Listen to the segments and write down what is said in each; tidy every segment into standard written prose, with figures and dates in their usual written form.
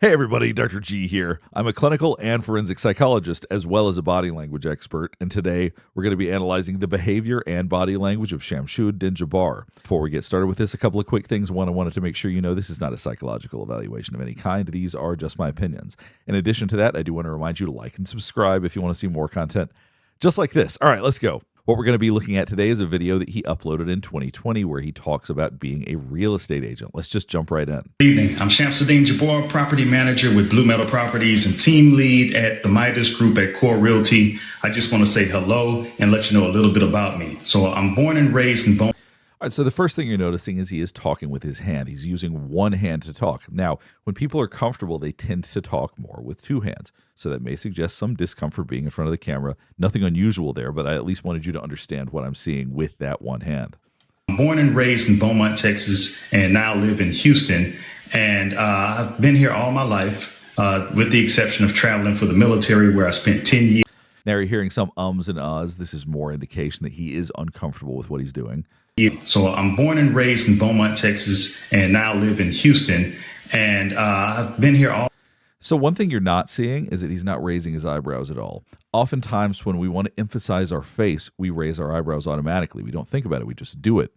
Hey everybody, Dr. G here. I'm a clinical and forensic psychologist as well as a body language expert, and today we're going to be analyzing the behavior and body language of Shamsud-Din Jabbar. Before we get started with this, a couple of quick things. One, I wanted to make sure you know this is not a psychological evaluation of any kind. These are just my opinions. In addition to that, I do want to remind you to like and subscribe if you want to see more content just like this. All right, let's go. What we're going to be looking at today is a video that he uploaded in 2020 where he talks about being a real estate agent. Let's just jump right in. Good evening. I'm Shamsud-Din Jabbar, property manager with Blue Metal Properties and team lead at the Midas Group at Core Realty. I just want to say hello and let you know a little bit about me. So I'm born and raised in Bone. All right, so the first thing you're noticing is he is talking with his hand. He's using one hand to talk. Now, when people are comfortable, they tend to talk more with two hands. So that may suggest some discomfort being in front of the camera. Nothing unusual there, but I at least wanted you to understand what I'm seeing with that one hand. I'm born and raised in Beaumont, Texas, and now live in Houston. And I've been here all my life, with the exception of traveling for the military, where I spent 10 years. Now you're hearing some ums and ahs. This is more indication that he is uncomfortable with what he's doing. So I'm born and raised in Beaumont, Texas, and now live in Houston. And I've been here all. So one thing you're not seeing is that he's not raising his eyebrows at all. Oftentimes when we want to emphasize our face, we raise our eyebrows automatically. We don't think about it. We just do it.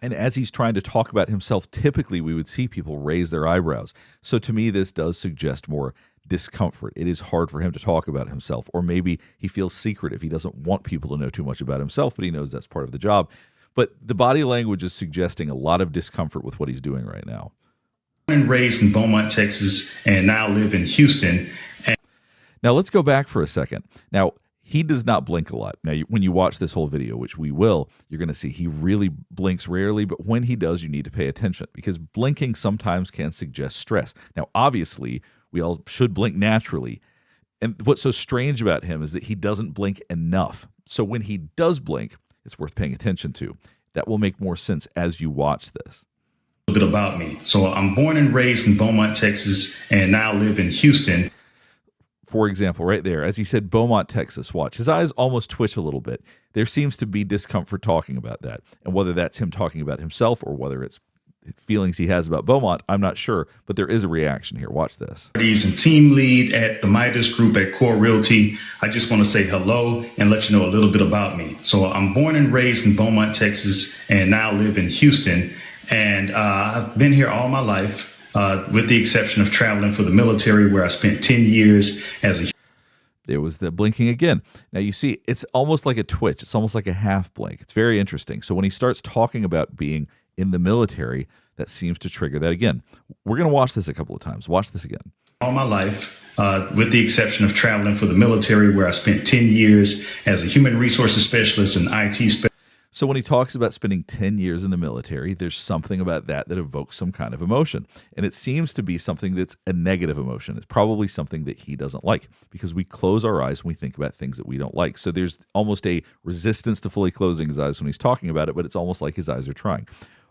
And as he's trying to talk about himself, typically we would see people raise their eyebrows. So to me, this does suggest more discomfort. It is hard for him to talk about himself, or maybe he feels secretive. He doesn't want people to know too much about himself, but he knows that's part of the job. But the body language is suggesting a lot of discomfort with what he's doing right now. Born and raised in Beaumont, Texas, and now live in Houston. Now let's go back for a second. Now, he does not blink a lot. Now, when you watch this whole video, which we will, you're going to see he really blinks rarely, but when he does, you need to pay attention because blinking sometimes can suggest stress. Now, obviously, we all should blink naturally. And what's so strange about him is that he doesn't blink enough. So when he does blink, it's worth paying attention to. That will make more sense as you watch this. A bit about me. So I'm born and raised in Beaumont, Texas, and now live in Houston. For example, right there, as he said, Beaumont, Texas, watch. His eyes almost twitch a little bit. There seems to be discomfort talking about that. And whether that's him talking about himself or whether it's feelings he has about Beaumont, I'm not sure, but there is a reaction here. Watch this. He's a team lead at the Midas Group at Core Realty. I just want to say hello and let you know a little bit about me. So I'm born and raised in Beaumont, Texas, and now live in Houston. And I've been here all my life, with the exception of traveling for the military, where I spent 10 years as a. There was the blinking again. Now you see, it's almost like a twitch. It's almost like a half blink. It's very interesting. So when he starts talking about being in the military, that seems to trigger that again. We're going to watch this a couple of times. Watch this again. All my life, with the exception of traveling for the military, where I spent 10 years as a human resources specialist and IT specialist. So when he talks about spending 10 years in the military, there's something about that that evokes some kind of emotion. And it seems to be something that's a negative emotion. It's probably something that he doesn't like because we close our eyes when we think about things that we don't like. So there's almost a resistance to fully closing his eyes when he's talking about it, but it's almost like his eyes are trying.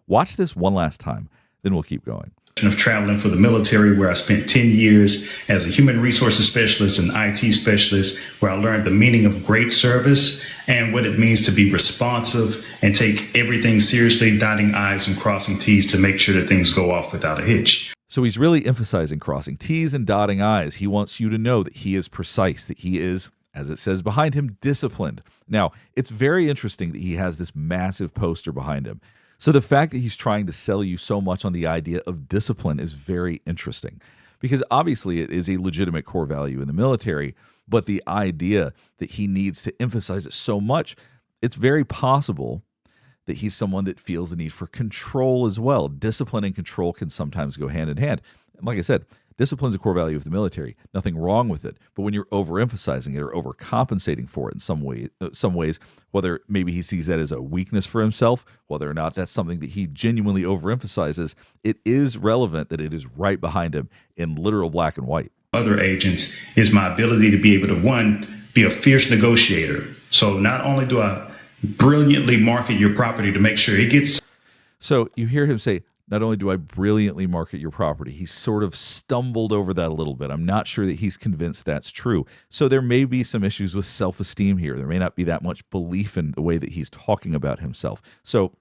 Watch this one last time, then we'll keep going. Of traveling for the military, where I spent 10 years as a human resources specialist and IT specialist, where I learned the meaning of great service and what it means to be responsive and take everything seriously, dotting I's and crossing T's to make sure that things go off without a hitch. So he's really emphasizing crossing T's and dotting I's. He wants you to know that he is precise, that he is, as it says behind him, disciplined. Now, it's very interesting that he has this massive poster behind him. So the fact that he's trying to sell you so much on the idea of discipline is very interesting because obviously it is a legitimate core value in the military, but the idea that he needs to emphasize it so much, it's very possible that he's someone that feels the need for control as well. Discipline and control can sometimes go hand in hand. And like I said, discipline is a core value of the military. Nothing wrong with it. But when you're overemphasizing it or overcompensating for it in some ways, whether maybe he sees that as a weakness for himself, whether or not that's something that he genuinely overemphasizes, it is relevant that it is right behind him in literal black and white. Other agents is my ability to be able to, one, be a fierce negotiator. So not only do I brilliantly market your property to make sure it gets. So you hear him say, not only do I brilliantly market your property, he's sort of stumbled over that a little bit. I'm not sure that he's convinced that's true. So there may be some issues with self-esteem here. There may not be that much belief in the way that he's talking about himself. So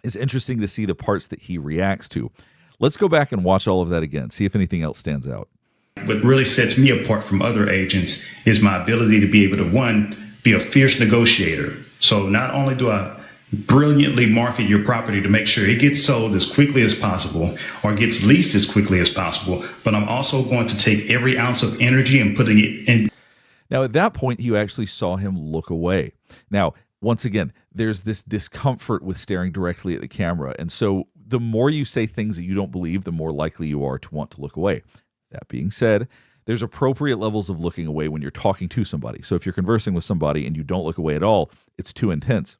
it's interesting to see the parts that he reacts to. Let's go back and watch all of that again, see if anything else stands out. What really sets me apart from other agents is my ability to be able to, one, be a fierce negotiator. So not only do I brilliantly market your property to make sure it gets sold as quickly as possible or gets leased as quickly as possible, but I'm also going to take every ounce of energy and putting it in. Now, at that point, you actually saw him look away. Now, once again, there's this discomfort with staring directly at the camera. And so the more you say things that you don't believe, the more likely you are to want to look away. That being said, there's appropriate levels of looking away when you're talking to somebody. So if you're conversing with somebody and you don't look away at all, it's too intense.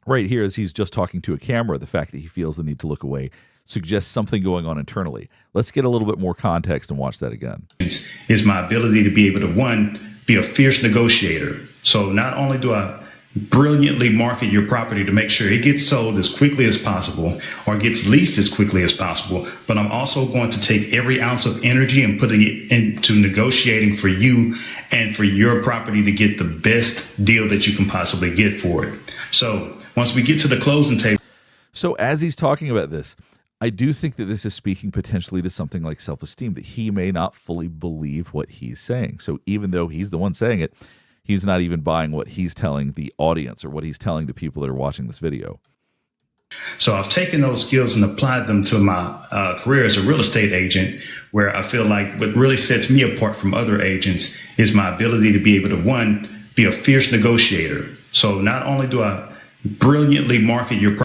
Right here, as he's just talking to a camera, the fact that he feels the need to look away suggests something going on internally. Let's get a little bit more context and watch that again. Is my ability to be able to, one, be a fierce negotiator. So not only do I brilliantly market your property to make sure it gets sold as quickly as possible or gets leased as quickly as possible, but I'm also going to take every ounce of energy and putting it into negotiating for you and for your property to get the best deal that you can possibly get for it. So once we get to the closing table. So as he's talking about this, I do think that this is speaking potentially to something like self-esteem, that he may not fully believe what he's saying. So even though he's the one saying it, he's not even buying what he's telling the audience or what he's telling the people that are watching this video. So I've taken those skills and applied them to my career as a real estate agent, where I feel like what really sets me apart from other agents is my ability to be able to, one, be a fierce negotiator. So not only do I brilliantly market your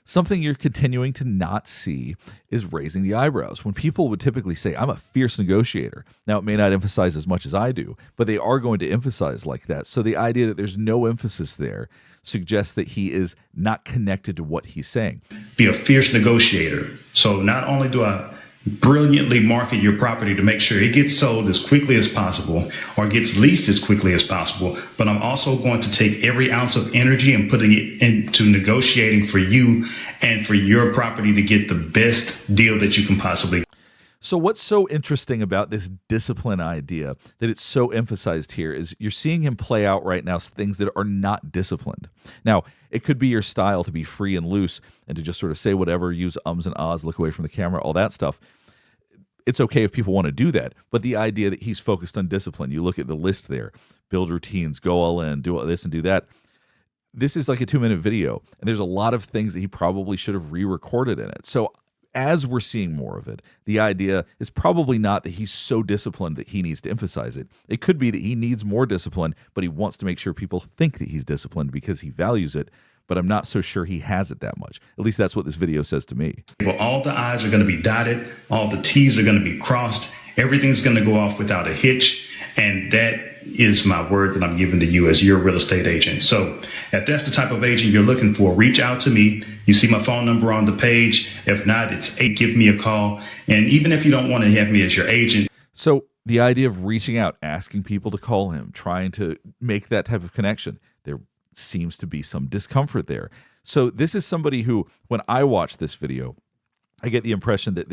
Something you're continuing to not see is raising the eyebrows. When people would typically say, I'm a fierce negotiator. Now, it may not emphasize as much as I do, but they are going to emphasize like that. So the idea that there's no emphasis there suggests that he is not connected to what he's saying. Be a fierce negotiator. So not only do I brilliantly market your property to make sure it gets sold as quickly as possible or gets leased as quickly as possible, but I'm also going to take every ounce of energy and putting it into negotiating for you and for your property to get the best deal that you can possibly. So what's so interesting about this discipline idea that it's so emphasized here is you're seeing him play out right now things that are not disciplined. Now, it could be your style to be free and loose and to just sort of say whatever, use ums and ahs, look away from the camera, all that stuff. It's okay if people want to do that, but the idea that he's focused on discipline, you look at the list there, build routines, go all in, do all this and do that. This is like a 2-minute video, and there's a lot of things that he probably should have re-recorded in it. So as we're seeing more of it, the idea is probably not that he's so disciplined that he needs to emphasize it. It could be that he needs more discipline, but he wants to make sure people think that he's disciplined because he values it. But I'm not so sure he has it that much. At least that's what this video says to me. Well, all the I's are going to be dotted. All the T's are going to be crossed. Everything's going to go off without a hitch. And that is my word that I'm giving to you as your real estate agent. So if that's the type of agent you're looking for, reach out to me. You see my phone number on the page. If not, it's 8. Give me a call. And even if you don't want to have me as your agent. So the idea of reaching out, asking people to call him, trying to make that type of connection, there seems to be some discomfort there. So this is somebody who, when I watch this video, I get the impression that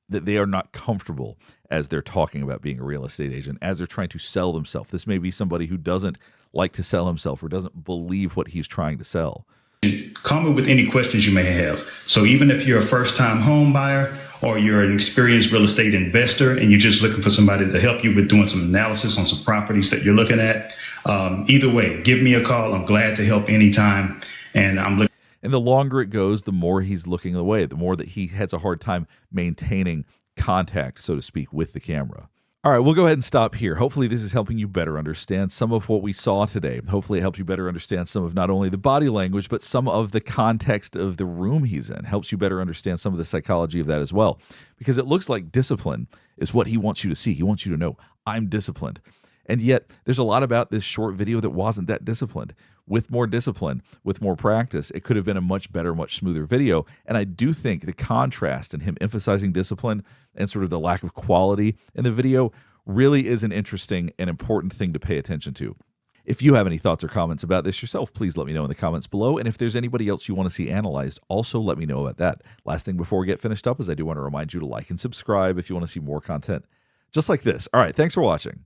they are not comfortable as they're talking about being a real estate agent, as they're trying to sell themselves. This may be somebody who doesn't like to sell himself or doesn't believe what he's trying to sell. Call me with any questions you may have. So even if you're a first-time home buyer or you're an experienced real estate investor and you're just looking for somebody to help you with doing some analysis on some properties that you're looking at, either way, give me a call. I'm glad to help anytime. And I'm looking. And the longer it goes, the more he's looking away, the more that he has a hard time maintaining contact, so to speak, with the camera. All right, we'll go ahead and stop here. Hopefully this is helping you better understand some of what we saw today. Hopefully it helped you better understand some of not only the body language, but some of the context of the room he's in. Helps you better understand some of the psychology of that as well. Because it looks like discipline is what he wants you to see. He wants you to know, I'm disciplined. And yet there's a lot about this short video that wasn't that disciplined. With more discipline, with more practice, it could have been a much better, much smoother video. And I do think the contrast in him emphasizing discipline and sort of the lack of quality in the video really is an interesting and important thing to pay attention to. If you have any thoughts or comments about this yourself, please let me know in the comments below. And if there's anybody else you want to see analyzed, also let me know about that. Last thing before we get finished up is I do want to remind you to like and subscribe if you want to see more content just like this. All right, thanks for watching.